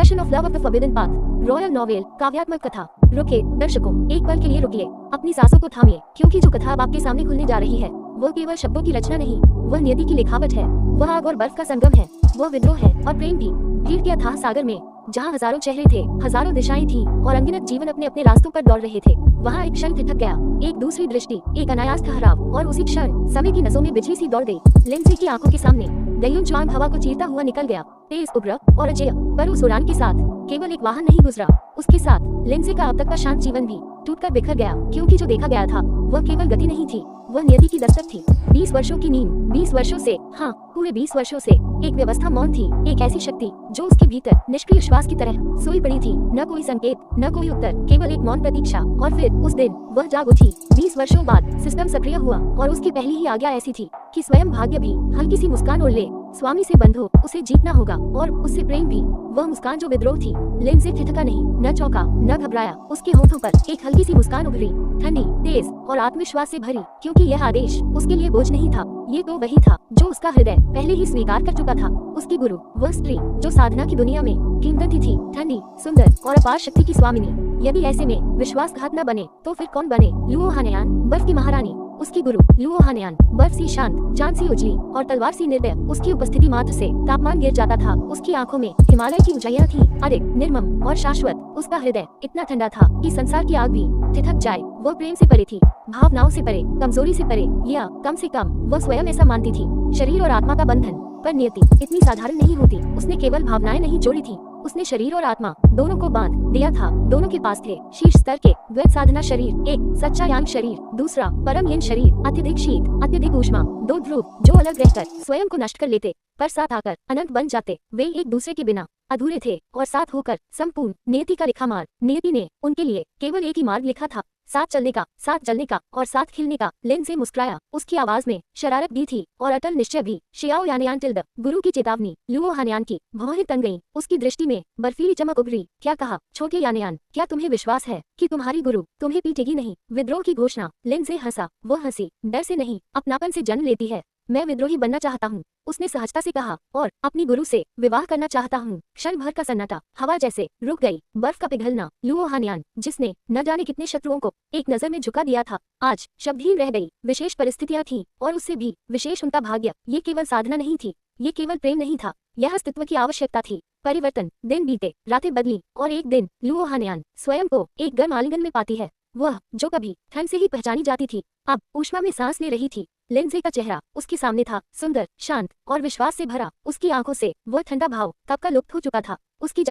Confession of love of the forbidden path, royal novel, काव्यात्मक कथा। रुके दर्शकों, एक पल के लिए रुकिए, अपनी सांसों को थामिए, क्योंकि जो कथा अब आपके सामने खुलने जा रही है वो केवल शब्दों की रचना नहीं, वह नियति की लिखावट है। वह आग और बर्फ का संगम है, वह विद्रोह है और प्रेम भी। भीड़ के अथाह सागर में जहाँ हजारों चेहरे थे, हजारों दिशाएं थी और अनगिनत जीवन अपने अपने रास्तों पर दौड़ रहे थे, वहाँ एक क्षण ठिठक गया, एक दूसरी दृष्टि, एक अनायास ठहराव, और उसी क्षण समय की नसों में बिजली सी दौड़ गई। लिंडसे की आंखों के सामने दयुन च्वांग हवा को चीरता हुआ निकल गया, तेज, उग्र और अजेय। पर उस उड़ान के साथ केवल एक वाहन नहीं गुजरा, उसके साथ लिंडसे का अब तक का शांत जीवन भी टूटकर बिखर गया, क्योंकि जो देखा गया था वह केवल गति नहीं थी, वह नियति की दस्तक थी। 20 वर्षों की नींद, 20 वर्षों से, हाँ पूरे 20 वर्षों से एक व्यवस्था मौन थी, एक ऐसी शक्ति जो उसके भीतर निष्क्रिय श्वास की तरह सोई पड़ी थी। न कोई संकेत, न कोई उत्तर, केवल एक मौन प्रतीक्षा। और फिर उस दिन वह जाग उठी। 20 वर्षों बाद सिस्टम सक्रिय हुआ और उसकी पहली ही आज्ञा ऐसी थी कि स्वयं भाग्य भी हल्की सी मुस्कान ओढ़ ले। स्वामी से बंधो, उसे जीतना होगा, और उससे प्रेम भी। वह मुस्कान जो विद्रोह थी। लिंडसे ठिठका नहीं, न चौंका, न घबराया। उसके होठों पर एक हल्की सी मुस्कान उभरी, ठंडी, तेज और आत्मविश्वास से भरी, क्योंकि यह आदेश उसके लिए बोझ नहीं था, ये तो वही था जो उसका हृदय पहले ही स्वीकार कर चुका था। उसकी गुरु, वह स्त्री जो साधना की दुनिया में किंवदंती थी, ठंडी, सुंदर और अपार शक्ति की स्वामिनी। यदि ऐसे में विश्वासघात न बने तो फिर कौन बने? लुओ हानयान, बर्फ की महारानी। उसकी गुरु लुओ हानयान, बर्फ सी शांत, चांद सी उजली और तलवार सी निर्दय। उसकी उपस्थिति मात्र से तापमान गिर जाता था। उसकी आंखों में हिमालय की ऊंचाइयां थी, अडिग, निर्मम और शाश्वत। उसका हृदय इतना ठंडा था कि संसार की आग भी ठिठक जाए। वह प्रेम से परे थी, भावनाओं से परे, कमजोरी से परे, या कम से कम वह स्वयं ऐसा मानती थी। शरीर और आत्मा का बंधन, पर नियति इतनी साधारण नहीं होती। उसने केवल भावनाएं नहीं जोड़ी थी, उसने शरीर और आत्मा दोनों को बांध दिया था। दोनों के पास थे शीर्ष स्तर के द्वैत साधना शरीर, एक सच्चा यांग शरीर, दूसरा परम यिन शरीर, अत्यधिक शीत, अत्यधिक ऊष्मा। दो ध्रुव जो अलग रहकर स्वयं को नष्ट कर लेते पर साथ आकर अनंत बन जाते। वे एक दूसरे के बिना अधूरे थे और साथ होकर संपूर्ण। नियति का लिखा मार्ग, नियति ने उनके लिए केवल एक ही मार्ग लिखा था, साथ चलने का, साथ जलने का और साथ खिलने का। लिंडसे मुस्कुराया, उसकी आवाज में शरारत भी थी और अटल निश्चय भी। शियाओ यानयान टिल्ड, गुरु की चेतावनी लुओ हानयान की भौहें तन गईं। उसकी दृष्टि में बर्फीली चमक उभरी। क्या कहा? छोटे यानयान, क्या तुम्हें विश्वास है कि तुम्हारी गुरु तुम्हें पीटेगी नहीं? विद्रोह की घोषणा। लिंडसे हंसा। वह हंसी डर से नहीं, अपनापन से जन्म लेती है। मैं विद्रोही बनना चाहता हूँ, उसने सहजता से कहा, और अपनी गुरु से विवाह करना चाहता हूँ। क्षण भर का सन्नाटा हवा जैसे रुक गई। बर्फ का पिघलना। लुओ हानयान, जिसने न जाने कितने शत्रुओं को एक नजर में झुका दिया था, आज शब्दहीन रह गई। विशेष परिस्थितियां थीं और उससे भी विशेष उनका भाग्य। ये केवल साधना नहीं थी, ये केवल प्रेम नहीं था, यह अस्तित्व की आवश्यकता थी। परिवर्तन। दिन बीते, रातें बदली, और एक दिन लुओ हानयान स्वयं को एक गर्म आलिंगन में पाती है। वह जो कभी ठंड से ही पहचानी जाती थी, अब ऊष्मा में सांस ले रही थी। लिंडसे का चेहरा उसके सामने था, सुंदर, शांत और विश्वास से भरा। उसकी आंखों से वह ठंडा भाव कब का लुप्त हो चुका था। उसकी